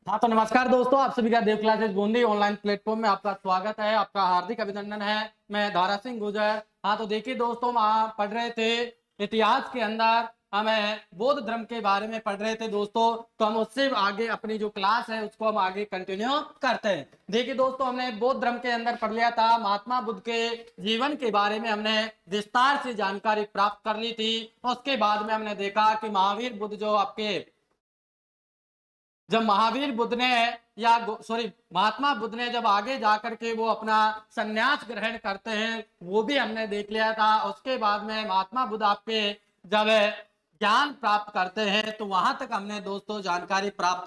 हाँ तो नमस्कार दोस्तों, आप सभी का देव क्लासेस बूंदी ऑनलाइन प्लेटफॉर्म में आपका स्वागत है। आपका हार्दिक अभिनंदन है। मैं धारा सिंह गुजर। हाँ तो देखिए दोस्तों, हम पढ़ रहे थे इतिहास के अंदर, हमें बौद्ध धर्म के बारे में पढ़ रहे थे दोस्तों। तो हम उससे आगे अपनी जो क्लास है उसको हम आगे कंटिन्यू करते हैं। देखिए दोस्तों, हमने बौद्ध धर्म के अंदर पढ़ लिया था, महात्मा बुद्ध के जीवन के बारे में हमने विस्तार से जानकारी प्राप्त कर ली थी। उसके बाद में हमने देखा कि महावीर बुद्ध जो आपके जब महावीर बुद्ध ने महात्मा बुद्ध ने जब आगे जाकर के वो अपना संन्यास ग्रहण करते हैं, वो भी हमने देख लिया था। उसके बाद में महात्मा बुद्ध आपके जब ज्ञान प्राप्त करते हैं तो वहां तक हमने दोस्तों जानकारी प्राप्त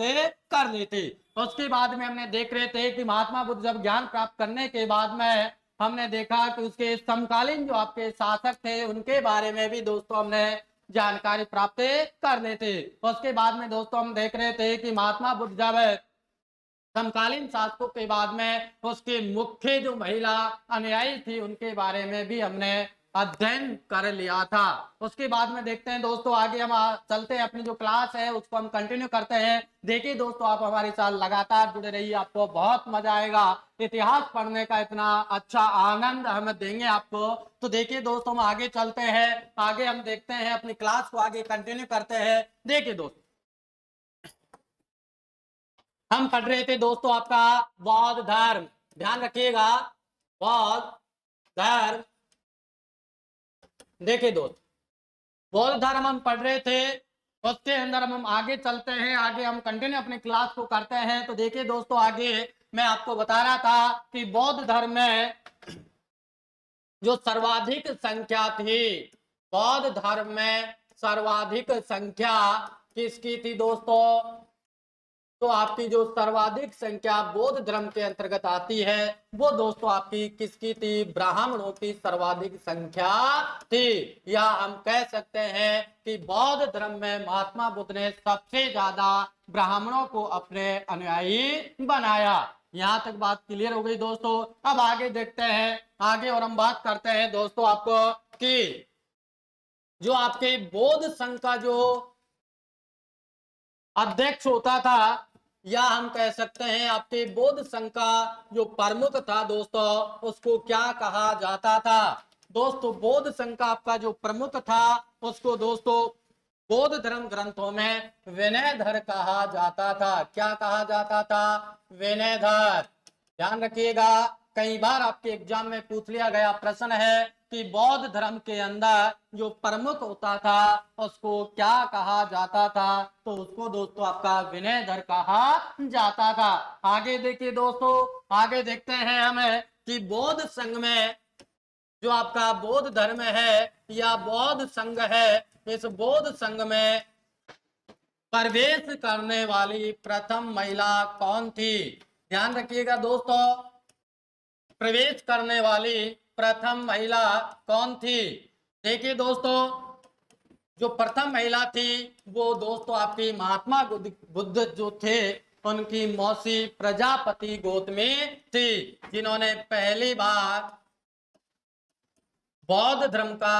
कर ली थी। उसके बाद में हमने देख रहे थे कि महात्मा बुद्ध जब ज्ञान प्राप्त करने के बाद में हमने देखा कि उसके समकालीन जो आपके शासक थे उनके बारे में भी दोस्तों हमने जानकारी प्राप्त कर लेते। उसके बाद में दोस्तों हम देख रहे थे कि महात्मा बुद्ध जब समकालीन शासकों के बाद में उसके मुख्य जो महिला अनुयायी थी उनके बारे में भी हमने अध्ययन कर लिया था। उसके बाद में देखते हैं दोस्तों, आगे हम चलते हैं, अपनी जो क्लास है उसको हम कंटिन्यू करते हैं। देखिए दोस्तों, आप हमारे साथ लगातार जुड़े रहिए, आपको बहुत मजा आएगा। इतिहास पढ़ने का इतना अच्छा आनंद हम देंगे आपको। तो देखिए दोस्तों, हम आगे चलते हैं, आगे हम देखते हैं, अपनी क्लास को आगे कंटिन्यू करते हैं। देखिए दोस्तों, हम पढ़ रहे थे दोस्तों आपका बौद्ध धर्म, ध्यान रखिएगा, बौद्ध धर्म। देखिए दोस्त, बौद्ध धर्म हम पढ़ रहे थे, उसके अंदर हम आगे चलते हैं, आगे हम कंटिन्यू अपनी क्लास को करते हैं। तो देखिए दोस्तों, आगे मैं आपको बता रहा था कि बौद्ध धर्म में जो सर्वाधिक संख्या थी, बौद्ध धर्म में सर्वाधिक संख्या किसकी थी दोस्तों? तो आपकी जो सर्वाधिक संख्या बौद्ध धर्म के अंतर्गत आती है वो दोस्तों आपकी किसकी थी? ब्राह्मणों की सर्वाधिक संख्या थी। या हम कह सकते हैं कि बौद्ध धर्म में महात्मा बुद्ध ने सबसे ज्यादा ब्राह्मणों को अपने अनुयायी बनाया। यहाँ तक बात क्लियर हो गई दोस्तों। अब आगे देखते हैं, आगे और हम बात करते हैं दोस्तों आपको कि जो आपके बौद्ध संघ का जो अध्यक्ष होता था, या हम कह सकते हैं आपके बौद्ध संघ का जो प्रमुख था दोस्तों, उसको क्या कहा जाता था? दोस्तों, बौद्ध संघ का आपका जो प्रमुख था उसको दोस्तों बौद्ध धर्म ग्रंथों में विनयधर कहा जाता था। क्या कहा जाता था? विनयधर। ध्यान रखिएगा, कई बार आपके एग्जाम में पूछ लिया गया प्रश्न है कि बौद्ध धर्म के अंदर जो प्रमुख होता था उसको क्या कहा जाता था? तो उसको दोस्तों आपका विनयधर कहा जाता था। आगे देखिए दोस्तों, आगे देखते हैं हमें कि बौद्ध संघ में जो आपका बौद्ध धर्म है या बौद्ध संघ है, इस बौद्ध संघ में प्रवेश करने वाली प्रथम महिला कौन थी? ध्यान रखिएगा दोस्तों, प्रवेश करने वाली प्रथम महिला कौन थी? देखिए दोस्तों, जो प्रथम महिला थी वो दोस्तों आपकी महात्मा बुद्ध जो थे उनकी मौसी प्रजापति गौतमी थी, जिन्होंने पहली बार बौद्ध धर्म का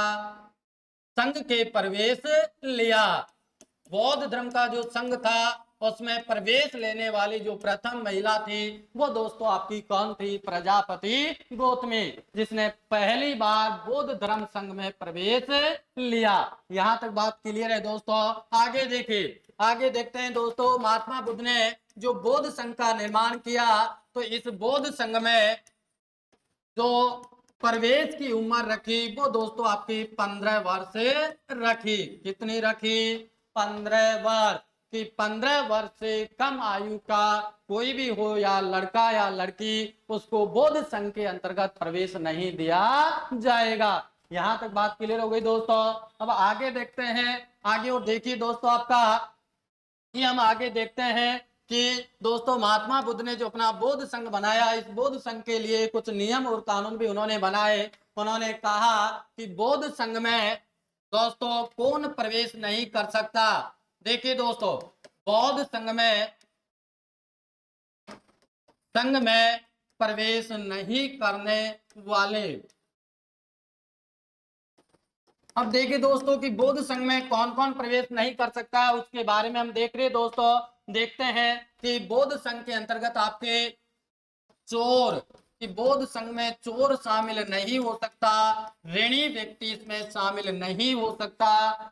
संघ के प्रवेश लिया। बौद्ध धर्म का जो संघ था उसमें प्रवेश लेने वाली जो प्रथम महिला थी वो दोस्तों आपकी कौन थी? प्रजापति गौतमी, जिसने पहली बार बौद्ध धर्म संघ में प्रवेश लिया। यहां तक बात क्लियर है दोस्तों। आगे देखिए, आगे देखते हैं दोस्तों, महात्मा बुद्ध ने जो बौद्ध संघ का निर्माण किया, तो इस बौद्ध संघ में जो प्रवेश की उम्र रखी वो दोस्तों आपकी 15 वर्ष रखी। कितनी रखी? 15 वर्ष की। 15 वर्ष से कम आयु का कोई भी हो, या लड़का या लड़की, उसको बौद्ध संघ के अंतर्गत प्रवेश नहीं दिया जाएगा। यहां तक बात क्लियर हो गई दोस्तों। अब आगे देखते हैं, आगे और देखिए दोस्तों आपका, ये हम आगे देखते हैं कि दोस्तों महात्मा बुद्ध ने जो अपना बौद्ध संघ बनाया, इस बौद्ध संघ के लिए कुछ नियम और कानून भी उन्होंने बनाए। उन्होंने कहा कि बौद्ध संघ में दोस्तों कौन प्रवेश नहीं कर सकता? देखिए दोस्तों, बौद्ध संघ में प्रवेश नहीं करने वाले, अब देखिए दोस्तों कि बौद्ध संघ में कौन कौन प्रवेश नहीं कर सकता है उसके बारे में हम देख रहे हैं दोस्तों। देखते हैं कि बौद्ध संघ के अंतर्गत आपके चोर, कि बौद्ध संघ में चोर शामिल नहीं हो सकता, ऋणी व्यक्ति इसमें शामिल नहीं हो सकता,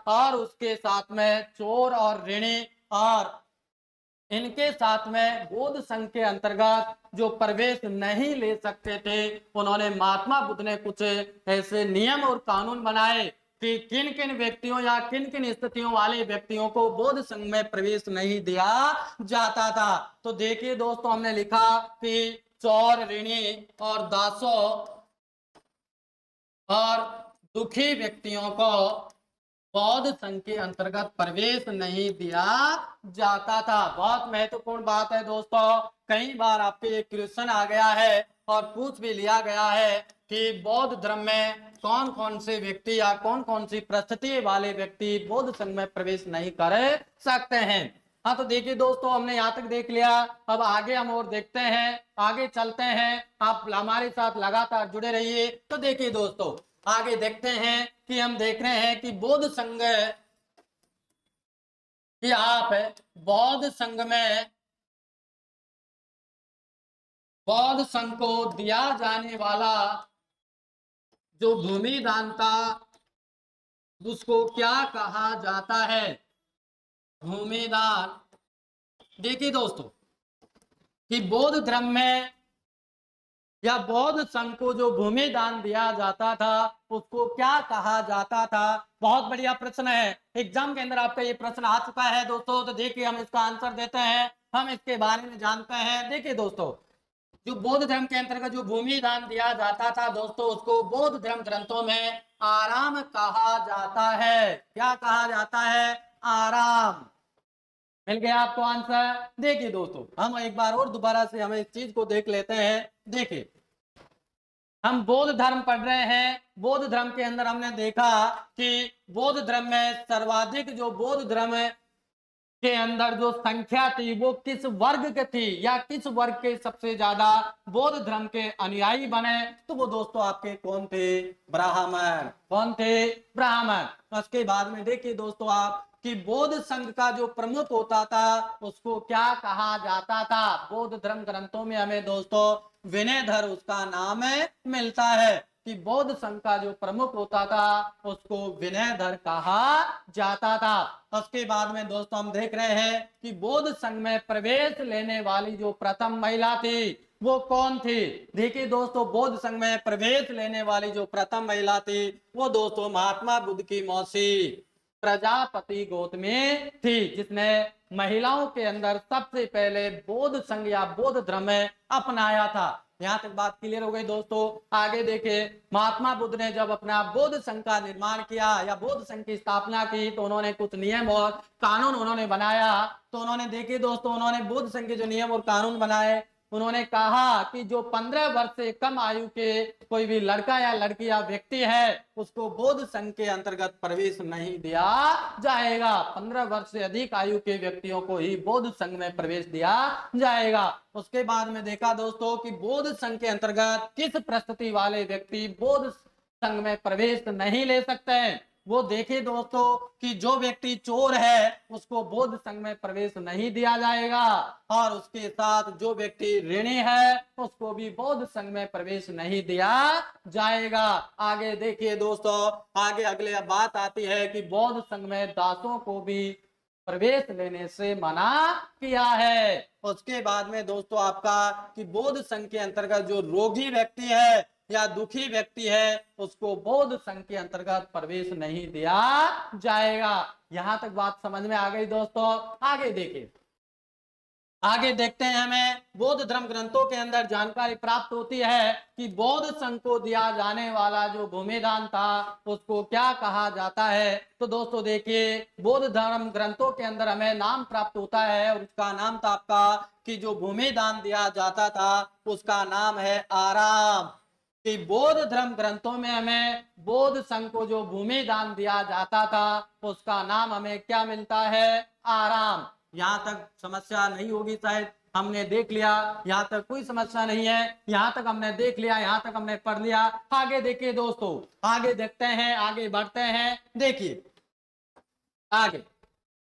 और उसके साथ में चोर और ऋणी और इनके साथ में बौद्ध संघ के अंतर्गत जो प्रवेश नहीं ले सकते थे, उन्होंने महात्मा बुद्ध ने कुछ ऐसे नियम और कानून बनाए कि किन किन व्यक्तियों या किन किन स्थितियों वाले व्यक्तियों को बौद्ध संघ में प्रवेश नहीं दिया जाता था। तो देखिए दोस्तों, हमने लिखा कि चौर, ऋणी और दासों और दुखी व्यक्तियों को बौद्ध संघ के अंतर्गत प्रवेश नहीं दिया जाता था। बहुत महत्वपूर्ण बात है दोस्तों, कई बार आपके एक क्वेश्चन आ गया है और पूछ भी लिया गया है कि बौद्ध धर्म में कौन कौन से व्यक्ति या कौन कौन सी परिस्थिति वाले व्यक्ति बौद्ध संघ में प्रवेश नहीं कर सकते हैं। हाँ, तो देखिए दोस्तों, हमने यहाँ तक देख लिया। अब आगे हम और देखते हैं, आगे चलते हैं, आप हमारे साथ लगातार जुड़े रहिए। तो देखिए दोस्तों, आगे देखते हैं कि हम देख रहे हैं कि बौद्ध संघ, कि आप बौद्ध संघ में, बौद्ध संघ को दिया जाने वाला जो भूमि दान था उसको क्या कहा जाता है? भूमि दान। देखिए दोस्तों, कि बौद्ध धर्म में या बौद्ध संघ को जो भूमि दान दिया जाता था उसको क्या कहा जाता था? बहुत बढ़िया प्रश्न है, एग्जाम के अंदर आपका ये प्रश्न आ चुका है दोस्तों। तो देखिए, हम इसका आंसर देते हैं, हम इसके बारे में जानते हैं। देखिए दोस्तों, जो बौद्ध धर्म के अंतर्गत जो भूमि दान दिया जाता था दोस्तों, उसको बौद्ध धर्म ग्रंथों में आराम कहा जाता है। क्या कहा जाता है? आराम। मिल गया आपको आंसर। देखिए दोस्तों, हम एक बार और दोबारा से हम इस चीज को देख लेते हैं। देखिए, हम बौद्ध धर्म पढ़ रहे हैं, बौद्ध धर्म के अंदर हमने देखा कि बौद्ध धर्म में सर्वाधिक जो बौद्ध धर्म के अंदर जो संख्या थी वो किस वर्ग के थी, या किस वर्ग के सबसे ज्यादा बौद्ध धर्म के अनुयायी बने? तो वो दोस्तों आपके कौन थे? ब्राह्मण। कौन थे? ब्राह्मण। उसके बाद में देखिए दोस्तों आप, कि बौद्ध संघ का जो प्रमुख होता था उसको क्या कहा जाता था? बौद्ध धर्म ग्रंथों में हमें दोस्तों विनयधर उसका नाम मिलता है, कि बौद्ध संघ का जो प्रमुख होता था उसको विनयधर कहा जाता था। उसके बाद में दोस्तों हम देख रहे हैं कि बौद्ध संघ में प्रवेश लेने वाली जो प्रथम महिला थी वो कौन थी? देखिए दोस्तों, बौद्ध संघ में प्रवेश लेने वाली जो प्रथम महिला थी वो दोस्तों महात्मा बुद्ध की मौसी प्रजापति गौतमी थी, जिसने महिलाओं के अंदर सबसे पहले बौद्ध संघ या बौद्ध धर्म अपनाया था। यहाँ तक बात क्लियर हो गई दोस्तों। आगे देखे, महात्मा बुद्ध ने जब अपना बौद्ध संघ का निर्माण किया या बौद्ध संघ की स्थापना की तो उन्होंने कुछ नियम और कानून उन्होंने बनाया। तो उन्होंने देखिए दोस्तों, उन्होंने बौद्ध संघ के जो नियम और कानून बनाए, उन्होंने कहा कि जो 15 वर्ष से कम आयु के कोई भी लड़का या लड़की या व्यक्ति है उसको बौद्ध संघ के अंतर्गत प्रवेश नहीं दिया जाएगा। 15 वर्ष से अधिक आयु के व्यक्तियों को ही बौद्ध संघ में प्रवेश दिया जाएगा। उसके बाद में देखा दोस्तों कि बौद्ध संघ के अंतर्गत किस परिस्थिति वाले व्यक्ति बौद्ध संघ में प्रवेश नहीं ले सकते हैं? वो देखिए दोस्तों कि जो व्यक्ति चोर है उसको बौद्ध संघ में प्रवेश नहीं दिया जाएगा, और उसके साथ जो व्यक्ति ऋणी है उसको भी बौद्ध संघ में प्रवेश नहीं दिया जाएगा। आगे देखिए दोस्तों, आगे अगले बात आती है कि बौद्ध संघ में दासों को भी प्रवेश लेने से मना किया है। उसके बाद में दोस्तों आपका, कि बौद्ध संघ के अंतर्गत जो रोगी व्यक्ति है या दुखी व्यक्ति है उसको बौद्ध संघ के अंतर्गत प्रवेश नहीं दिया जाएगा। यहां तक बात समझ में आ गई दोस्तों। आगे देखिए, आगे देखते हैं, हमें बौद्ध धर्म ग्रंथों के अंदर जानकारी प्राप्त होती है कि बौद्ध संघ को दिया जाने वाला जो भूमिदान था उसको क्या कहा जाता है। तो दोस्तों देखिए, बौद्ध धर्म ग्रंथों के अंदर हमें नाम प्राप्त होता है और उसका नाम था आपका, कि जो भूमिदान दिया जाता था उसका नाम है आराम। कि बौद्ध धर्म ग्रंथों में हमें बौद्ध संघ को जो भूमि दान दिया जाता था उसका नाम हमें क्या मिलता है? आराम। यहाँ तक समस्या नहीं होगी शायद, हमने देख लिया, यहाँ तक कोई समस्या नहीं है। यहाँ तक हमने देख लिया, यहाँ तक हमने पढ़ लिया। आगे देखिए दोस्तों, आगे देखते हैं, आगे बढ़ते हैं। देखिए आगे,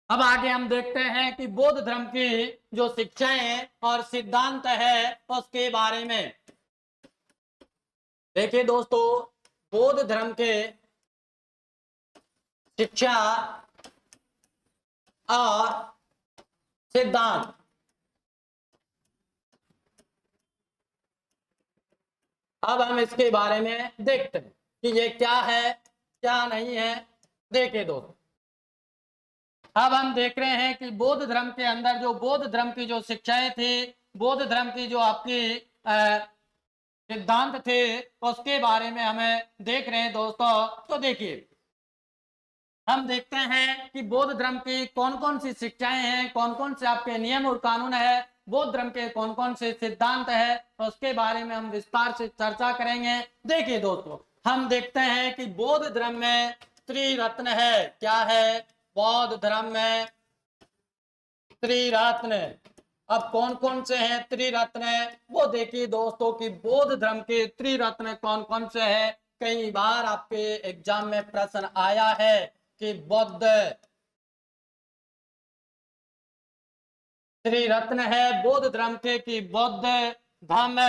अब आगे हम देखते हैं कि बौद्ध धर्म की जो शिक्षाएं और सिद्धांत है उसके बारे में। देखिए दोस्तों, बौद्ध धर्म के शिक्षा और सिद्धांत, अब हम इसके बारे में देखते हैं कि ये क्या है क्या नहीं है। देखिए दोस्तों, अब हम देख रहे हैं कि बौद्ध धर्म के अंदर जो बौद्ध धर्म की जो शिक्षाएं थी, बौद्ध धर्म की जो आपकी सिद्धांत थे, उसके बारे में हमें देख रहे हैं दोस्तों। तो देखिए, हम देखते हैं कि बौद्ध धर्म की कौन कौन सी शिक्षाएं हैं, कौन कौन से आपके नियम और कानून है, बौद्ध धर्म के कौन कौन से सिद्धांत है, उसके बारे में हम विस्तार से चर्चा करेंगे। देखिए दोस्तों, हम देखते हैं कि बौद्ध धर्म में त्रिरत्न है। क्या है? बौद्ध धर्म में त्रिरत्न। अब कौन कौन से हैं त्रिरत्न? वो देखिए दोस्तों कि बौद्ध धर्म के त्रिरत्न कौन कौन से हैं। कई बार आपके एग्जाम में प्रश्न आया है कि बौद्ध त्रिरत्न है बौद्ध धर्म के कि बौद्ध धम्म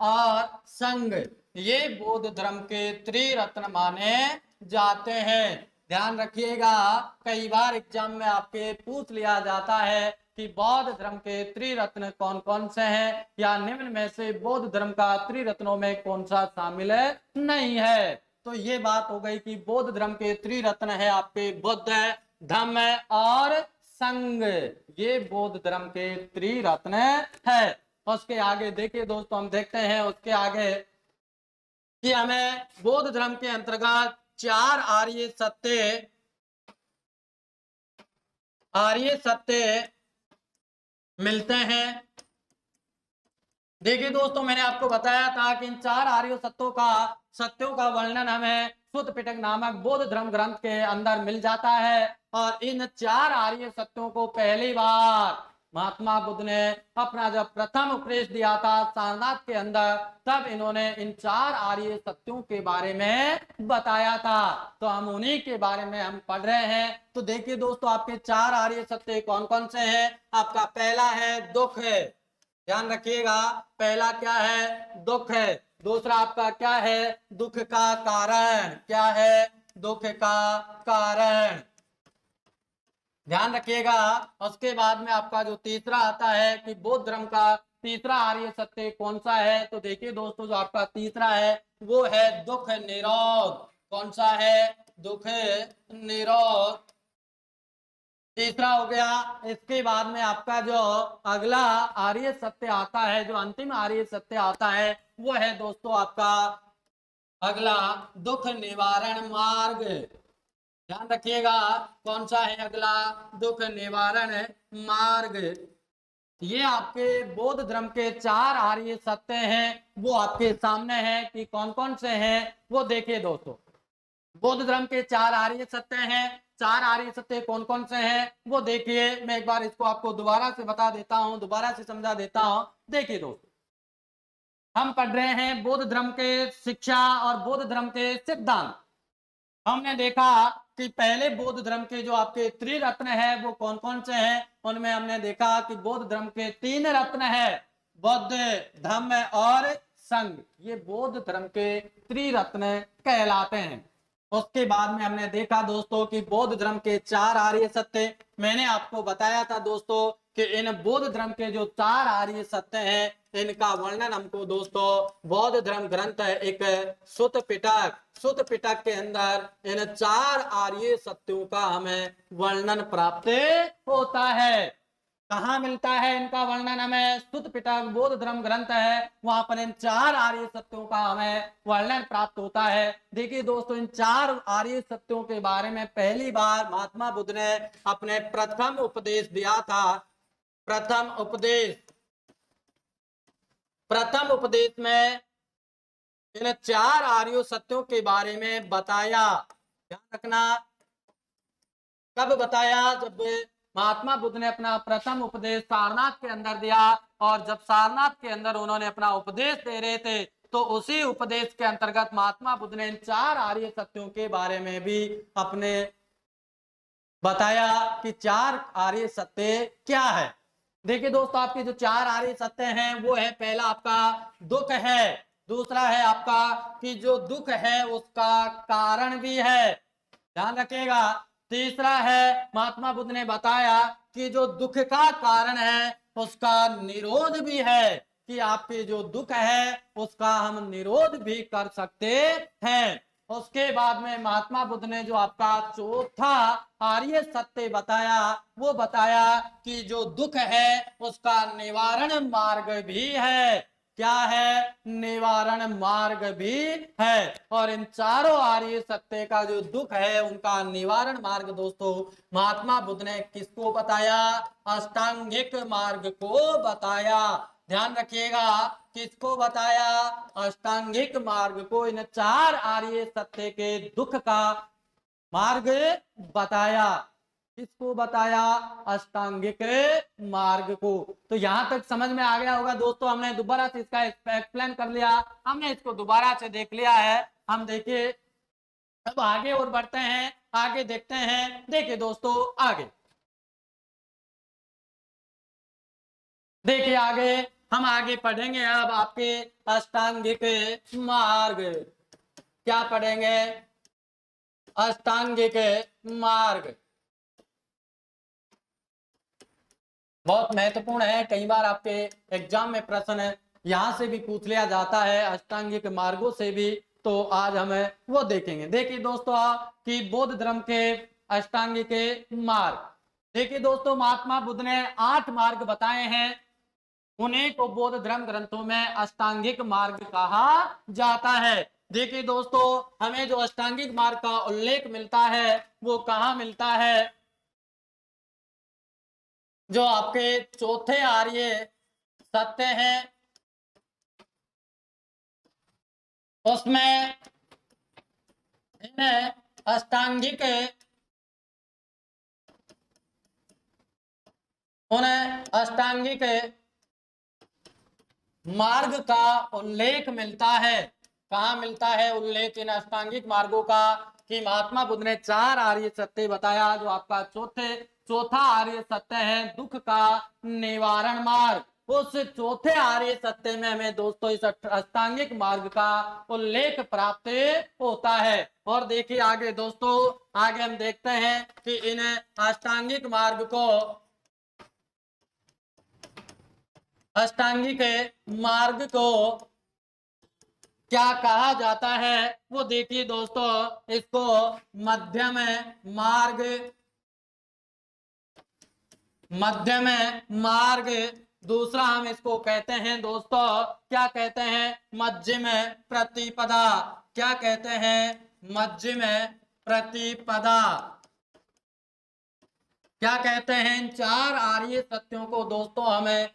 और संघ, ये बौद्ध धर्म के त्रिरत्न माने जाते हैं। ध्यान रखिएगा, कई बार एग्जाम में आपके पूछ लिया जाता है कि बौद्ध धर्म के त्रिरत्न कौन कौन से हैं, या निम्न में से बौद्ध धर्म का त्रिरत्नों में कौन सा शामिल है नहीं है। तो ये बात हो गई कि बौद्ध धर्म के त्रिरत्न है आपके बुद्ध, धम्म और संघ, ये बौद्ध धर्म के त्रिरत्न है। उसके आगे देखिए दोस्तों, हम देखते हैं उसके आगे कि हमें बौद्ध धर्म के अंतर्गत चार आर्य सत्य मिलते हैं। देखिए दोस्तों, मैंने आपको बताया था कि इन चार आर्य सत्यों का वर्णन हमें सुत्त पिटक नामक बौद्ध धर्म ग्रंथ के अंदर मिल जाता है। और इन चार आर्य सत्यों को पहली बार महात्मा बुद्ध ने अपना जब प्रथम उपदेश दिया था सारनाथ के अंदर, तब इन्होंने इन चार आर्य सत्यों के बारे में बताया था। तो हम उन्हीं के बारे में हम पढ़ रहे हैं। तो देखिए दोस्तों, आपके चार आर्य सत्य कौन कौन से हैं। आपका पहला है दुख है, ध्यान रखिएगा, पहला क्या है? दुख है। दूसरा आपका क्या है? दुख का कारण। क्या है? दुख का कारण, ध्यान रखिएगा। उसके बाद में आपका जो तीसरा आता है कि बौद्ध धर्म का तीसरा आर्य सत्य कौन सा है। तो देखिए दोस्तों, जो आपका तीसरा है वो है दुख निरोध। कौन सा है? दुख निरोध, तीसरा हो गया। इसके बाद में आपका जो अगला आर्य सत्य आता है, जो अंतिम आर्य सत्य आता है, वो है दोस्तों आपका अगला दुख निवारण मार्ग। ध्यान रखिएगा, कौन सा है अगला? दुख निवारण मार्ग। ये आपके बौद्ध धर्म के चार आर्य सत्य हैं, वो आपके सामने हैं कि कौन कौन से हैं। वो देखिए दोस्तों, बौद्ध धर्म के चार आर्य सत्य हैं। चार आर्य सत्य कौन कौन से हैं वो देखिए। मैं एक बार इसको आपको दोबारा से बता देता हूं, दोबारा से समझा देता हूं। देखिए दोस्तों, हम पढ़ रहे हैं बौद्ध धर्म के शिक्षा और बौद्ध धर्म के सिद्धांत। हमने देखा कि पहले बौद्ध धर्म के जो आपके त्रिरत्न है वो कौन कौन से हैं। उनमें हमने देखा कि बौद्ध धर्म के तीन रत्न है, बुद्ध, धम्म और संघ। ये बौद्ध धर्म के त्रिरत्न कहलाते हैं। उसके बाद में हमने देखा दोस्तों कि बौद्ध धर्म के चार आर्य सत्य, मैंने आपको बताया था दोस्तों कि इन बौद्ध धर्म के जो चार आर्य सत्य हैं, इनका वर्णन हमको दोस्तों बौद्ध धर्म ग्रंथ है एक सुत्त पिटक के अंदर इन चार आर्य सत्यों का हमें वर्णन प्राप्त होता है। कहाँ मिलता है इनका वर्णन? हमें सुत्त पिटक बौद्ध धर्म ग्रंथ है, वहां पर इन चार आर्य सत्यों का हमें वर्णन प्राप्त होता है। देखिए दोस्तों, इन चार आर्य सत्यों के बारे में पहली बार महात्मा बुद्ध ने अपने प्रथम उपदेश दिया था। प्रथम उपदेश में इन चार आर्य सत्यों के बारे में बताया। ध्यान रखना, कब बताया? जब महात्मा बुद्ध ने अपना प्रथम उपदेश सारनाथ के अंदर दिया। और जब सारनाथ के अंदर उन्होंने अपना उपदेश दे रहे थे, तो उसी उपदेश के अंतर्गत महात्मा बुद्ध ने इन चार आर्य सत्यों के बारे में भी अपने बताया कि चार आर्य सत्य क्या है। देखिए दोस्तों, आपके जो चार आर्य सत्य हैं वो है, पहला आपका दुख है, दूसरा है आपका कि जो दुख है उसका कारण भी है, ध्यान रखिएगा। तीसरा है, महात्मा बुद्ध ने बताया कि जो दुख का कारण है उसका निरोध भी है, कि आपके जो दुख है उसका हम निरोध भी कर सकते हैं। उसके बाद में महात्मा बुद्ध ने जो आपका चौथा आर्य सत्य बताया, वो बताया कि जो दुख है उसका निवारण मार्ग भी है। क्या है? निवारण मार्ग भी है। और इन चारों आर्य सत्य का जो दुख है उनका निवारण मार्ग दोस्तों महात्मा बुद्ध ने किसको बताया? अष्टांगिक मार्ग को बताया। ध्यान रखिएगा, किसको बताया? अष्टांगिक मार्ग को। इन चार आर्य सत्य के दुख का मार्ग बताया। किसको बताया? अष्टांगिक मार्ग को। तो यहां तक समझ में आ गया होगा दोस्तों, हमने दोबारा से इसका एक्सप्लेन कर लिया, हमने इसको दोबारा से देख लिया है। हम देखिए अब आगे और बढ़ते हैं, आगे देखते हैं। देखिए दोस्तों आगे देखिए, आगे हम आगे पढ़ेंगे अब आपके अष्टांगिक मार्ग। क्या पढ़ेंगे? अष्टांगिक मार्ग। बहुत महत्वपूर्ण है, कई बार आपके एग्जाम में प्रश्न यहां से भी पूछ लिया जाता है, अष्टांगिक मार्गों से भी। तो आज हमें वो देखेंगे। देखिए दोस्तों कि बौद्ध धर्म के अष्टांगिक मार्ग। देखिए दोस्तों, महात्मा बुद्ध ने 8 मार्ग बताए हैं, उन्हीं को बौद्ध धर्म ग्रंथों में अष्टांगिक मार्ग कहा जाता है। देखिए दोस्तों, हमें जो अष्टांगिक मार्ग का उल्लेख मिलता है वो कहाँ मिलता है? जो आपके चौथे आर्य सत्य हैं उसमें इन्हें अष्टांगिक उन्हें अष्टांगिक मार्ग का उल्लेख मिलता है। कहाँ मिलता है उल्लेख इन अष्टांगिक मार्गों का? कि महात्मा बुद्ध ने 4 आर्य सत्य बताया, जो आपका चौथा आर्य सत्य है दुख का निवारण मार्ग। उस चौथे आर्य सत्य में हमें दोस्तों इस अष्टांगिक मार्ग का उल्लेख प्राप्त होता है। और देखिए आगे दोस्तों, आगे हम देखते हैं कि इन अष्टांगिक मार्ग को अष्टांगिक मार्ग को क्या कहा जाता है? वो देखिए दोस्तों, इसको मध्यम मार्ग, मध्यम मार्ग। दूसरा हम इसको कहते हैं दोस्तों, क्या कहते हैं? मध्यम प्रतिपदा। क्या कहते हैं? मध्यम प्रतिपदा। क्या कहते हैं? इन 4 आर्य सत्यों को दोस्तों हमें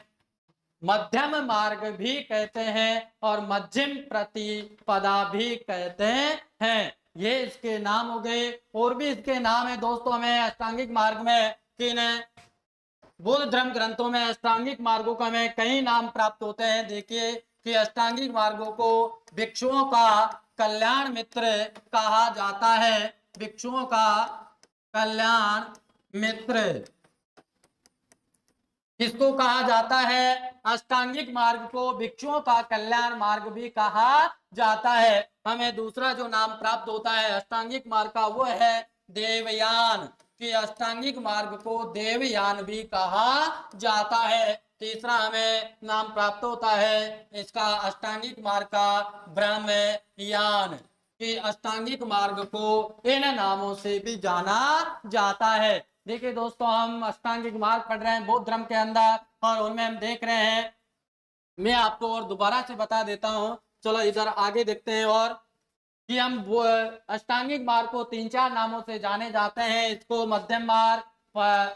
मध्यम मार्ग भी कहते हैं और मध्यम प्रतिपदा भी कहते हैं। ये इसके नाम हो गए। और भी इसके नाम है दोस्तों हमें अष्टांगिक मार्ग में, किन बौद्ध धर्म ग्रंथों में अष्टांगिक मार्गों का हमें कई नाम प्राप्त होते हैं। देखिए कि अष्टांगिक मार्गों को भिक्षुओं का कल्याण मित्र कहा जाता है। भिक्षुओं का कल्याण मित्र किसको कहा जाता है? अष्टांगिक मार्ग को भिक्षुओं का कल्याण मार्ग भी कहा जाता है। हमें दूसरा जो नाम प्राप्त होता है अष्टांगिक मार्ग का वो है देवयान, कि अष्टांगिक मार्ग को देवयान भी कहा जाता है। तीसरा हमें नाम प्राप्त होता है इसका अष्टांगिक मार्ग का ब्रह्मयान, कि अष्टांगिक मार्ग को इन नामों से भी जाना जाता है। देखिए दोस्तों, हम अष्टांगिक मार्ग पढ़ रहे हैं बौद्ध धर्म के अंदर, और उनमें हम देख रहे हैं, मैं आपको और दोबारा से बता देता हूं। चलो इधर आगे देखते हैं। और कि हम अष्टांगिक मार्ग को 3-4 नामों से जाने जाते हैं। इसको मध्यम मार्ग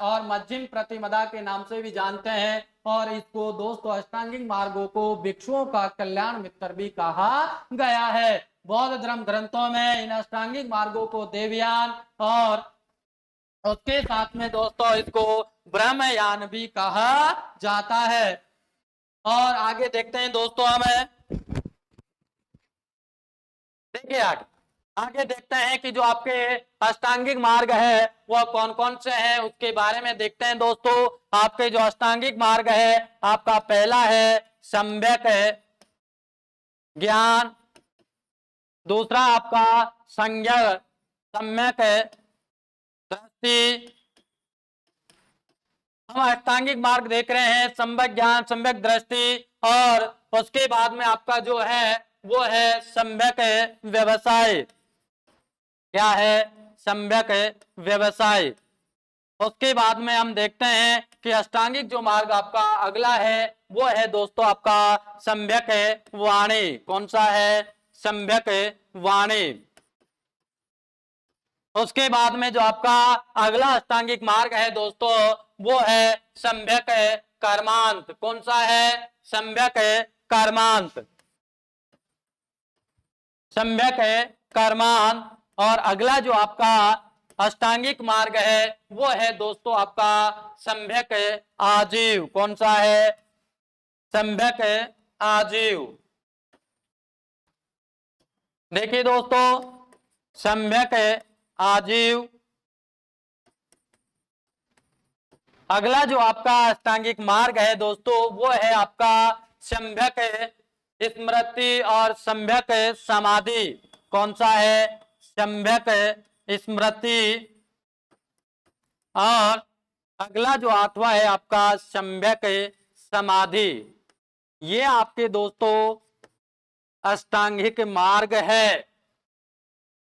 और मध्यम प्रतिपदा के नाम से भी जानते हैं। और इसको दोस्तों अष्टांगिक मार्गों को भिक्षुओं का कल्याण मित्र भी कहा गया है। बौद्ध धर्म ग्रंथों में इन अष्टांगिक मार्गों को देवयान और उसके साथ में दोस्तों इसको ब्रह्मयान भी कहा जाता है। और आगे देखते हैं दोस्तों हमें, देखिए आगे देखते हैं कि जो आपके अष्टांगिक मार्ग है वह कौन कौन से हैं, उसके बारे में देखते हैं दोस्तों। आपके जो अष्टांगिक मार्ग है, आपका पहला है सम्यक ज्ञान, दूसरा आपका संज्ञा सम्यक दृष्टि। हम अष्टांगिक मार्ग देख रहे हैं, सम्यक ज्ञान, सम्यक दृष्टि, और उसके बाद में आपका जो है वो है सम्यक व्यवसाय। क्या है? सम्यक व्यवसाय। उसके बाद में हम देखते हैं कि अष्टांगिक जो मार्ग आपका अगला है वो है दोस्तों आपका सम्यक वाणी। कौन सा है? सम्यक वाणी। उसके बाद में जो आपका अगला अष्टांगिक मार्ग है दोस्तों वो है सम्यक कर्मांत। कौन सा है? सम्यक कर्मांत। सम्यक कर्मांत। और अगला जो आपका अष्टांगिक मार्ग है वो है दोस्तों आपका सम्यक आजीव। कौन सा है? सम्यक आजीव। देखिए दोस्तों, सम्यक आजीव। अगला जो आपका अष्टांगिक मार्ग है दोस्तों वो है आपका सम्यक स्मृति और सम्यक समाधि। कौन सा है? सम्यक स्मृति। और अगला जो आठवां है आपका सम्यक समाधि। ये आपके दोस्तों अष्टांगिक मार्ग है।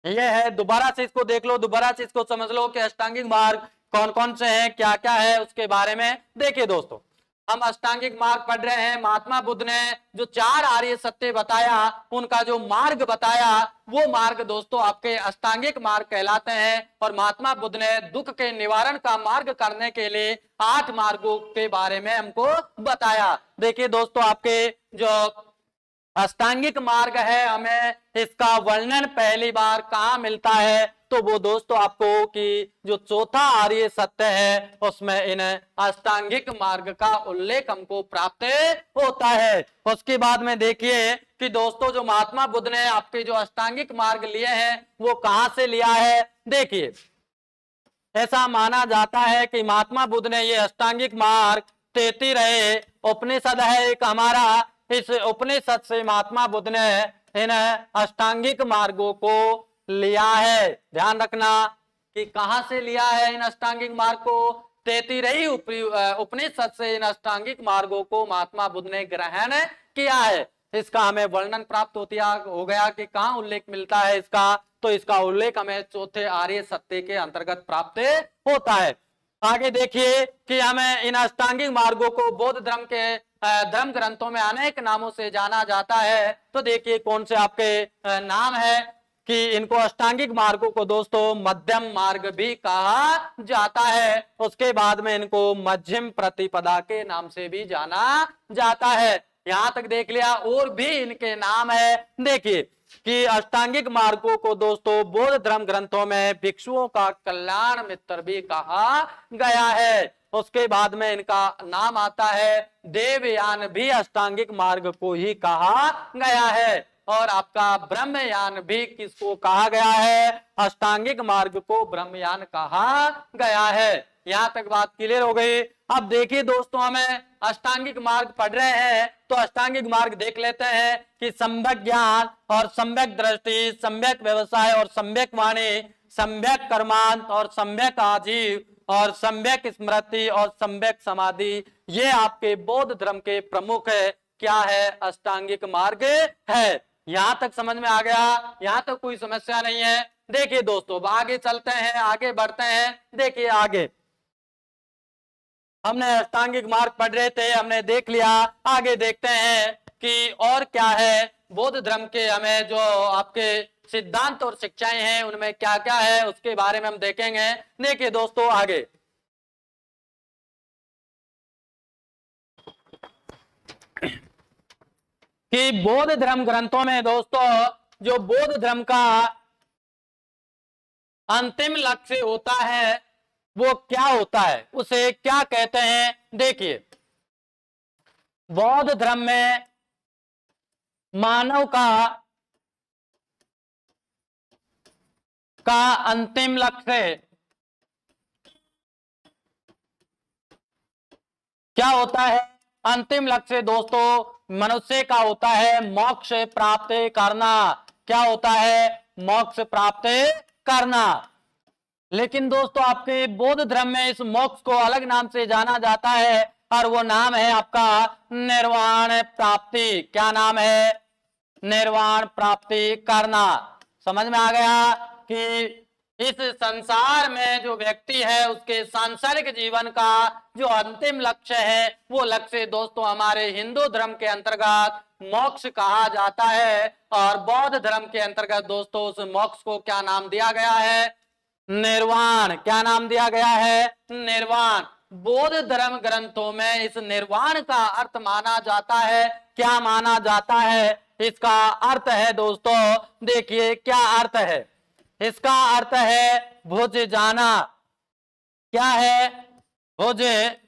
ये है, दोबारा से इसको देख लो, दोबारा से इसको समझ लो कि अष्टांगिक मार्ग कौन कौन से हैं, क्या क्या है, उसके बारे में देखिए दोस्तों। हम अष्टांगिक मार्ग पढ़ रहे हैं। महात्मा बुद्ध ने जो 4 आर्य सत्य बताया, उनका जो मार्ग बताया, वो मार्ग दोस्तों आपके अष्टांगिक मार्ग कहलाते हैं। और महात्मा बुद्ध ने दुख के निवारण का मार्ग करने के लिए 8 मार्गों के बारे में हमको बताया। देखिए दोस्तों, आपके जो अष्टांगिक मार्ग है, हमें इसका वर्णन पहली बार कहाँ मिलता है? तो वो दोस्तों आपको कि जो चौथा आर्य सत्य है उसमें इन अष्टांगिक मार्ग का उल्लेख हमको प्राप्त होता है। उसके बाद में देखिए कि दोस्तों जो महात्मा बुद्ध ने आपके जो अष्टांगिक मार्ग लिए हैं वो कहाँ से लिया है। देखिए, ऐसा माना जाता है कि महात्मा बुद्ध ने ये अष्टांगिक मार्ग 33 उपनिषद है एक हमारा, इस उपनिषद से महात्मा बुद्ध ने इन अष्टांगिक मार्गों को लिया है। ध्यान रखना कि कहां से लिया है इन अष्टांगिक मार्ग को। 33 उपनिषद से इन अष्टांगिक मार्गों को महात्मा बुद्ध ने ग्रहण किया है। इसका हमें वर्णन प्राप्त हो गया कि कहाँ उल्लेख मिलता है इसका। तो इसका उल्लेख हमें चौथे आर्य सत्य के अंतर्गत प्राप्त होता है। आगे देखिए कि हमें इन अष्टांगिक मार्गों को बौद्ध धर्म के धर्म ग्रंथों में अनेक नामों से जाना जाता है। तो देखिए कौन से आपके नाम है कि इनको अष्टांगिक मार्गों को दोस्तों मध्यम मार्ग भी कहा जाता है। उसके बाद में इनको मध्यम प्रतिपदा के नाम से भी जाना जाता है। यहां तक देख लिया, और भी इनके नाम है। देखिए कि अष्टांगिक मार्गों को दोस्तों बौद्ध धर्म ग्रंथों में भिक्षुओं का कल्याण मित्र भी कहा गया है। उसके बाद में इनका नाम आता है देवयान, भी अष्टांगिक मार्ग को ही कहा गया है। और आपका ब्रह्मयान भी किसको कहा गया है? अष्टांगिक मार्ग को ब्रह्मयान कहा गया है। यहां तक बात क्लियर हो गई। अब देखिए दोस्तों, हमें अष्टांगिक मार्ग पढ़ रहे हैं तो अष्टांगिक मार्ग देख लेते हैं कि सम्यक ज्ञान और सम्यक दृष्टि, सम्यक व्यवसाय और सम्यक वाणी, सम्यक कर्मांत और सम्यक आजीव और सम्यक स्मृति और सम्यक समाधि, ये आपके बौद्ध धर्म के प्रमुख क्या है? अष्टांगिक मार्ग है। यहां तक समझ में आ गया? यहां तक कोई समस्या नहीं है। देखिए दोस्तों, आगे चलते हैं, आगे बढ़ते हैं। देखिए आगे हमने अष्टांगिक मार्ग पढ़ रहे थे, हमने देख लिया। आगे देखते हैं कि और क्या है बौद्ध धर्म के, हमें जो आपके सिद्धांत और शिक्षाएं हैं उनमें क्या क्या है उसके बारे में हम देखेंगे। देखिए दोस्तों आगे कि बौद्ध धर्म ग्रंथों में दोस्तों जो बौद्ध धर्म का अंतिम लक्ष्य होता है वो क्या होता है, उसे क्या कहते हैं। देखिए, बौद्ध धर्म में मानव का का अंतिम लक्ष्य क्या होता है? अंतिम लक्ष्य दोस्तों मनुष्य का होता है मोक्ष प्राप्त करना। क्या होता है? मोक्ष प्राप्त करना। लेकिन दोस्तों आपके बौद्ध धर्म में इस मोक्ष को अलग नाम से जाना जाता है और वो नाम है आपका निर्वाण प्राप्ति। क्या नाम है? निर्वाण प्राप्ति करना। समझ में आ गया कि इस संसार में जो व्यक्ति है उसके सांसारिक जीवन का जो अंतिम लक्ष्य है वो लक्ष्य दोस्तों हमारे हिंदू धर्म के अंतर्गत मोक्ष कहा जाता है। और बौद्ध धर्म के अंतर्गत दोस्तों उस मोक्ष को क्या नाम दिया गया है? निर्वाण। क्या नाम दिया गया है? निर्वाण। बौद्ध धर्म ग्रंथों में इस निर्वाण का अर्थ माना जाता है। क्या माना जाता है? इसका अर्थ है दोस्तों, देखिए क्या अर्थ है इसका। अर्थ है भुज जाना। क्या है? भुज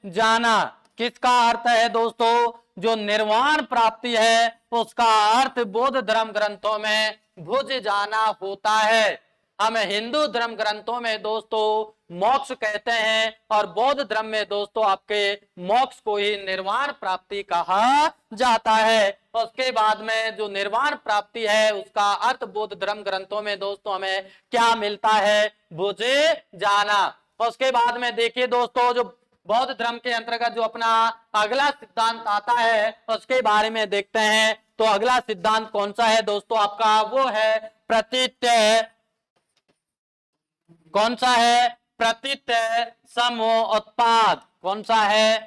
जाना। किसका अर्थ है दोस्तों? जो निर्वाण प्राप्ति है उसका अर्थ बौद्ध धर्म ग्रंथों में भुज जाना होता है। हम हिंदू धर्म ग्रंथों में दोस्तों मोक्ष कहते हैं और बौद्ध धर्म में दोस्तों आपके मोक्ष को ही निर्वाण प्राप्ति कहा जाता है। उसके बाद में जो निर्वाण प्राप्ति है उसका अर्थ बौद्ध धर्म ग्रंथों में दोस्तों हमें क्या मिलता है? भुजे जाना। उसके बाद में देखिए दोस्तों जो बौद्ध धर्म के अंतर्गत जो अपना अगला सिद्धांत आता है उसके बारे में देखते हैं। तो अगला सिद्धांत कौन सा है दोस्तों आपका? वो है प्रतीत्य। कौन सा है? प्रतीत्य समोत्पाद। कौन सा है?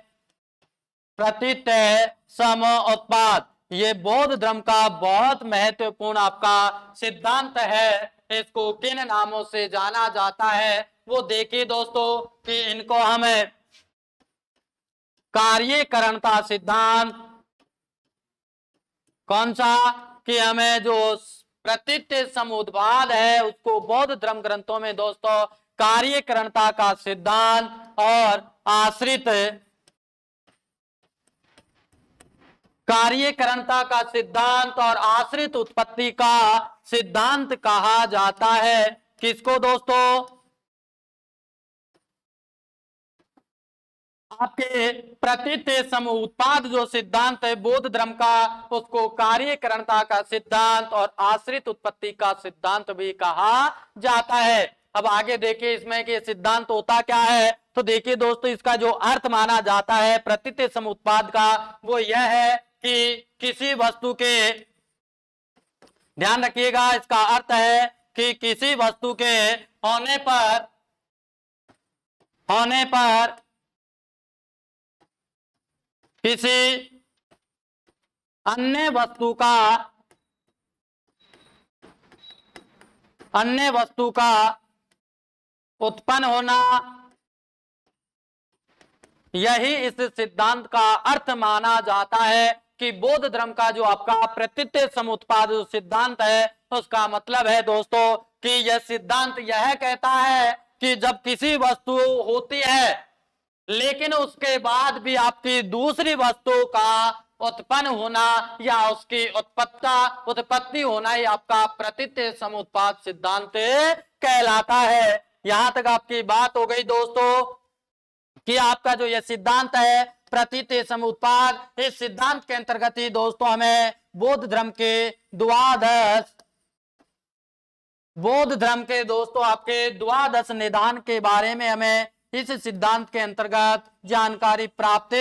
प्रतीत्य समोत्पाद। ये बौद्ध धर्म का बहुत महत्वपूर्ण आपका सिद्धांत है। इसको किन नामों से जाना जाता है वो देखिए दोस्तों कि इनको हमें कार्यकरणता सिद्धांत। कौन सा? कि हमें जो प्रतीत्य समुद्वाद है उसको बौद्ध धर्म ग्रंथों में दोस्तों कार्यकरणता का सिद्धांत और आश्रित कार्यकरणता का सिद्धांत और आश्रित उत्पत्ति का सिद्धांत कहा जाता है। किसको दोस्तों? आपके प्रतीत्य समुत्पाद जो सिद्धांत है बौद्ध धर्म का उसको कार्यकरणता का सिद्धांत और आश्रित उत्पत्ति का सिद्धांत भी कहा जाता है। अब आगे देखिए इसमें कि सिद्धांत होता क्या है। तो देखिए दोस्तों इसका जो अर्थ माना जाता है प्रतीत्य समुत्पाद का वो यह है कि किसी वस्तु के, ध्यान रखिएगा, इसका अर्थ है कि किसी वस्तु के होने पर किसी अन्य वस्तु का उत्पन्न होना, यही इस सिद्धांत का अर्थ माना जाता है। कि बौद्ध धर्म का जो आपका प्रतीत्य समुत्पाद सिद्धांत है उसका मतलब है दोस्तों कि यह सिद्धांत यह कहता है कि जब किसी वस्तु होती है लेकिन उसके बाद भी आपकी दूसरी वस्तु का उत्पन्न होना या उसकी उत्पत्ति होना ही आपका प्रतीत्य समुत्पाद सिद्धांत कहलाता है। यहां तक आपकी बात हो गई दोस्तों कि आपका जो यह सिद्धांत है प्रतीत्य समुत्पाद, इस सिद्धांत के अंतर्गत ही दोस्तों हमें बौद्ध धर्म के दोस्तों आपके द्वादश निदान के बारे में हमें इस सिद्धांत के अंतर्गत जानकारी प्राप्त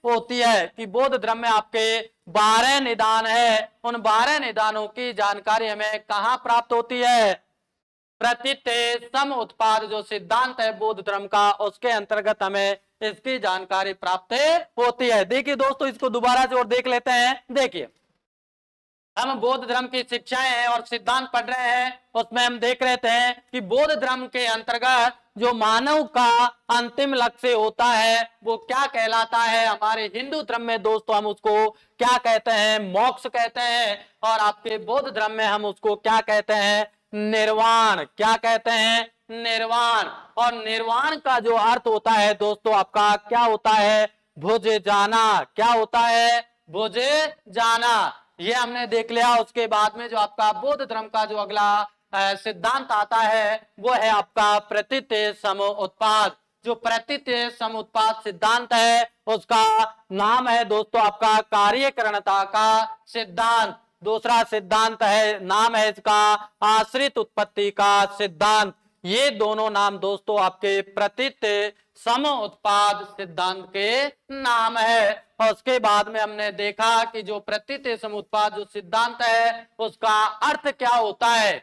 होती है। कि बौद्ध धर्म में आपके 12 निदान है, उन 12 निदानों की जानकारी हमें कहाँ प्राप्त होती है? प्रतीत्य समुत्पाद जो सिद्धांत है बौद्ध धर्म का उसके अंतर्गत हमें इसकी जानकारी प्राप्त होती है। देखिए दोस्तों इसको दोबारा से और देख लेते हैं। देखिए हम बौद्ध धर्म की शिक्षाएं और सिद्धांत पढ़ रहे हैं, उसमें हम देख रहे थे कि बौद्ध धर्म के अंतर्गत जो मानव का अंतिम लक्ष्य होता है वो क्या कहलाता है। हमारे हिंदू धर्म में दोस्तों हम उसको क्या कहते हैं? मोक्ष कहते हैं। और आपके बौद्ध धर्म में हम उसको क्या कहते हैं? निर्वाण। क्या कहते हैं? निर्वाण। और निर्वाण का जो अर्थ होता है दोस्तों आपका क्या होता है? भुज जाना। क्या होता है? भुज जाना। ये हमने देख लिया। उसके बाद में जो आपका बौद्ध धर्म का जो अगला सिद्धांत आता है वो है आपका प्रतीत सम उत्पाद। जो प्रतीत सम उत्पाद सिद्धांत है उसका नाम है दोस्तों आपका कार्यकरणता का सिद्धांत। दूसरा सिद्धांत है, नाम है इसका आश्रित उत्पत्ति का सिद्धांत। ये दोनों नाम दोस्तों आपके प्रतीत सम उत्पाद सिद्धांत के नाम है। और उसके बाद में हमने देखा कि जो प्रतीत सम उत्पाद जो सिद्धांत है उसका अर्थ क्या होता है,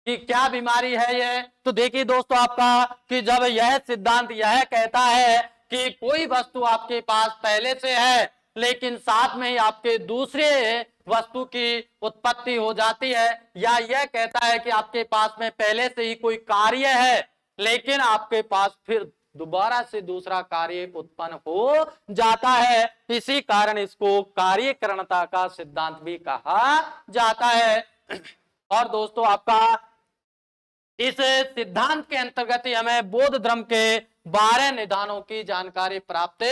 कि क्या बीमारी है ये। तो देखिए दोस्तों आपका कि जब यह सिद्धांत यह कहता है कि कोई वस्तु आपके पास पहले से है लेकिन साथ में ही आपके दूसरे वस्तु की उत्पत्ति हो जाती है, या यह कहता है कि आपके पास में पहले से ही कोई कार्य है लेकिन आपके पास फिर दोबारा से दूसरा कार्य उत्पन्न हो जाता है, इसी कारण इसको कार्यकरणता का सिद्धांत भी कहा जाता है। और दोस्तों आपका इस सिद्धांत के अंतर्गत ही हमें बौद्ध धर्म के 12 निदानों की जानकारी प्राप्त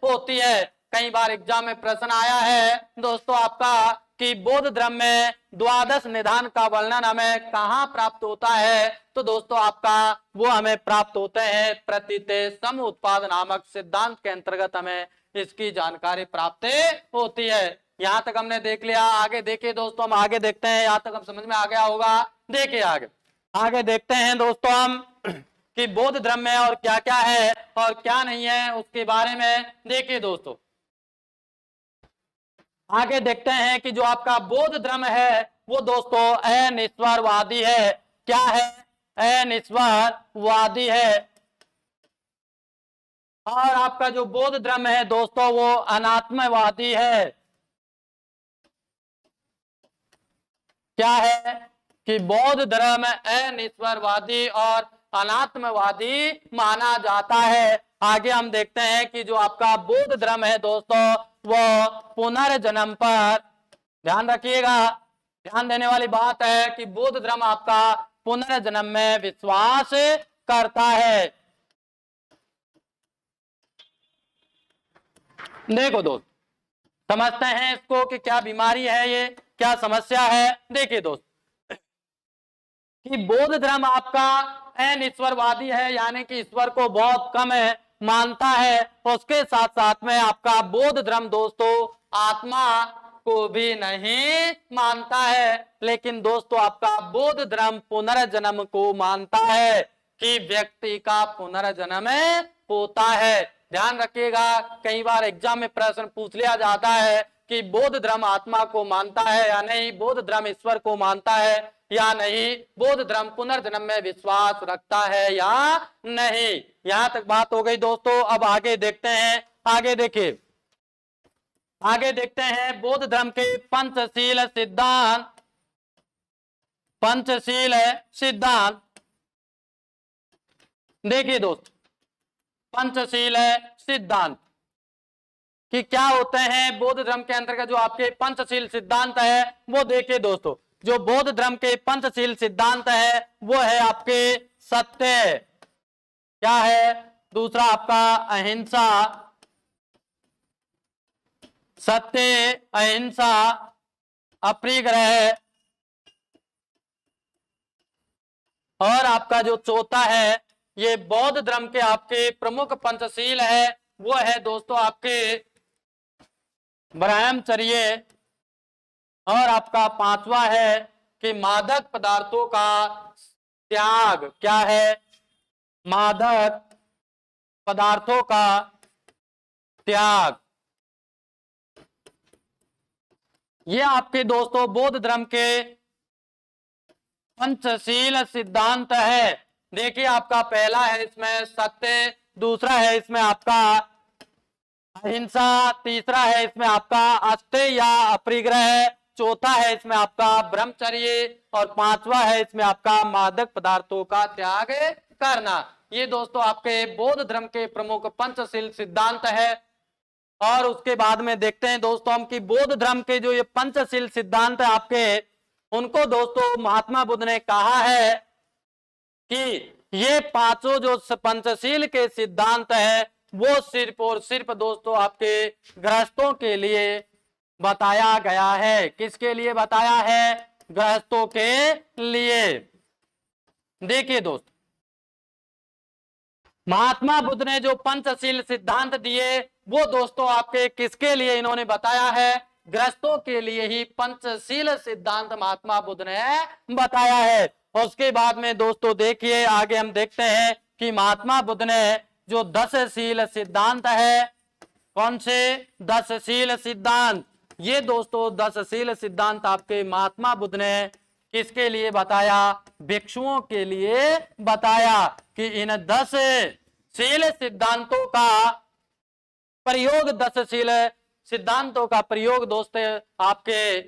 होती है। कई बार एग्जाम में प्रश्न आया है दोस्तों आपका कि बौद्ध धर्म में द्वादश निदान का वर्णन हमें कहाँ प्राप्त होता है। तो दोस्तों आपका वो हमें प्राप्त होते हैं प्रतीत सम उत्पाद नामक सिद्धांत के अंतर्गत हमें इसकी जानकारी प्राप्त होती है। यहाँ तक हमने देख लिया, आगे देखिए दोस्तों, हम आगे देखते हैं। यहाँ तक हम समझ में आ गया होगा। देखिए आगे देखते हैं दोस्तों हम कि बौद्ध धर्म में और क्या क्या है और क्या नहीं है उसके बारे में। देखिए दोस्तों आगे देखते हैं कि जो आपका बौद्ध धर्म है वो दोस्तों अनिश्वरवादी है। क्या है? अनिश्वरवादी है। और आपका जो बौद्ध धर्म है दोस्तों वो अनात्मवादी है। क्या है कि बौद्ध धर्म अनिश्वरवादी और अनात्मवादी माना जाता है। आगे हम देखते हैं कि जो आपका बौद्ध धर्म है दोस्तों वो पुनर्जन्म पर, ध्यान रखिएगा, ध्यान देने वाली बात है कि बौद्ध धर्म आपका पुनर्जन्म में विश्वास करता है। देखो दोस्त समझते हैं इसको कि क्या बीमारी है ये, क्या समस्या है। देखिए दोस्त कि बौद्ध धर्म आपका अनिश्वरवादी है, यानी कि ईश्वर को बहुत कम मानता है। उसके साथ साथ में आपका बौद्ध धर्म दोस्तों आत्मा को भी नहीं मानता है। लेकिन दोस्तों आपका बौद्ध धर्म पुनर्जन्म को मानता है कि व्यक्ति का पुनर्जन्म होता है। ध्यान रखिएगा, कई बार एग्जाम में प्रश्न पूछ लिया जाता है कि बौद्ध धर्म आत्मा को मानता है या नहीं, बौद्ध धर्म ईश्वर को मानता है या नहीं, बौद्ध धर्म पुनर्जन्म में विश्वास रखता है या नहीं। यहां तक बात हो गई दोस्तों। अब आगे देखते हैं, आगे देखिए, आगे देखते हैं बौद्ध धर्म के पंचशील सिद्धांत। पंचशील सिद्धांत देखिए दोस्त, पंचशील सिद्धांत कि क्या होते हैं बौद्ध धर्म के अंतर्गत जो आपके पंचशील सिद्धांत है वो देखिए दोस्तों। जो बौद्ध धर्म के पंचशील सिद्धांत है वो है आपके सत्य, क्या है, दूसरा आपका अहिंसा, सत्य, अहिंसा, अपरिग्रह, और आपका जो चौथा है ये बौद्ध धर्म के आपके प्रमुख पंचशील है वो है दोस्तों आपके ब्रह्मचर्य, और आपका पांचवा है कि मादक पदार्थों का त्याग। क्या है? मादक पदार्थों का त्याग। ये आपके दोस्तों बौद्ध धर्म के पंचशील सिद्धांत है। देखिए आपका पहला है इसमें सत्य, दूसरा है इसमें आपका अहिंसा, तीसरा है इसमें आपका अस्तेय या अपरिग्रह, चौथा है इसमें आपका ब्रह्मचर्य, और पांचवा है इसमें आपका मादक पदार्थों का त्याग करना। ये दोस्तों आपके बौद्ध धर्म के प्रमुख पंचशील सिद्धांत है। और उसके बाद में देखते हैं दोस्तों हम कि बौद्ध धर्म के जो ये पंचशील सिद्धांत है आपके, उनको दोस्तों महात्मा बुद्ध ने कहा है कि ये पांचों जो पंचशील के सिद्धांत है वो सिर्फ और सिर्फ दोस्तों आपके गृहस्थों के लिए बताया गया है। किसके लिए बताया है? गृहस्थों के लिए। देखिए दोस्त, महात्मा बुद्ध ने जो पंचशील सिद्धांत दिए वो दोस्तों आपके किसके लिए इन्होंने बताया है? गृहस्थों के लिए ही पंचशील सिद्धांत महात्मा बुद्ध ने बताया है। और उसके बाद में दोस्तों देखिए आगे हम देखते हैं कि महात्मा बुद्ध ने जो 10शील सिद्धांत है, कौन से 10शील सिद्धांत, ये दोस्तों 10शील सिद्धांत आपके महात्मा बुद्ध ने किसके लिए बताया? भिक्षुओं के लिए बताया कि इन 10शील सिद्धांतों का प्रयोग, 10शील सिद्धांतों का प्रयोग दोस्तों आपके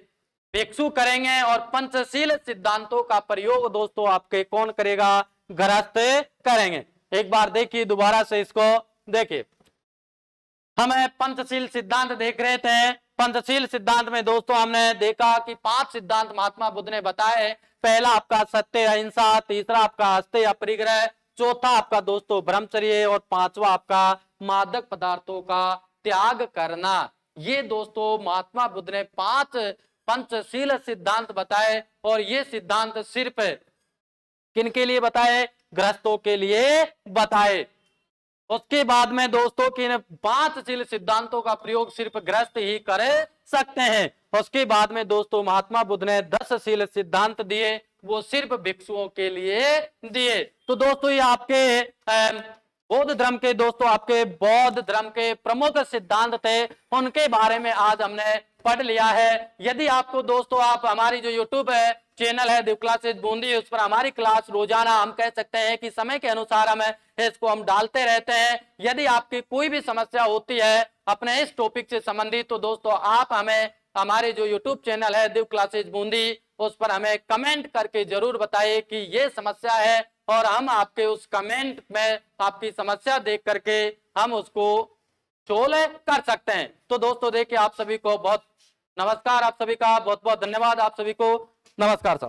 भिक्षु करेंगे और पंचशील सिद्धांतों का प्रयोग दोस्तों आपके कौन करेगा? गृहस्थ करेंगे। एक बार देखिए दोबारा से इसको देखिए, हमें पंचशील सिद्धांत देख रहे थे। पंचशील सिद्धांत में दोस्तों हमने देखा कि 5 सिद्धांत महात्मा बुद्ध ने बताए। पहला आपका सत्य अहिंसा, तीसरा आपका हस्ते अपरिग्रह, चौथा आपका दोस्तों ब्रह्मचर्य और पांचवा आपका मादक पदार्थों का त्याग करना। ये दोस्तों महात्मा बुद्ध ने 5 पंचशील सिद्धांत बताए और ये सिद्धांत सिर्फ किनके लिए बताए? गृहस्थों के लिए बताए। उसके बाद में दोस्तों कि 5शील सिद्धांतों का प्रयोग सिर्फ गृहस्थ ही कर सकते हैं। उसके बाद में दोस्तों महात्मा बुद्ध ने 10शील सिद्धांत दिए, वो सिर्फ भिक्षुओं के लिए दिए। तो दोस्तों ये आपके बौद्ध धर्म के दोस्तों आपके बौद्ध धर्म के प्रमुख सिद्धांत थे, उनके बारे में आज हमने पढ़ लिया है। यदि आपको दोस्तों आप हमारी जो यूट्यूब चैनल है देव क्लासेस बूंदी, उस पर हमारी क्लास रोजाना हम कह सकते हैं कि समय के अनुसार इसको हम डालते रहते हैं। यदि आपकी कोई भी समस्या होती है अपने इस टॉपिक से संबंधित, तो दोस्तों आप हमें हमारे जो यूट्यूब चैनल है देव क्लासेस बूंदी, उस पर हमें कमेंट करके जरूर बताइए कि ये समस्या है और हम आपके उस कमेंट में आपकी समस्या देख करके हम उसको सोल्व कर सकते हैं। तो दोस्तों देखिए आप सभी को बहुत नमस्कार, आप सभी का बहुत बहुत धन्यवाद, आप सभी को नमस्कार साहब।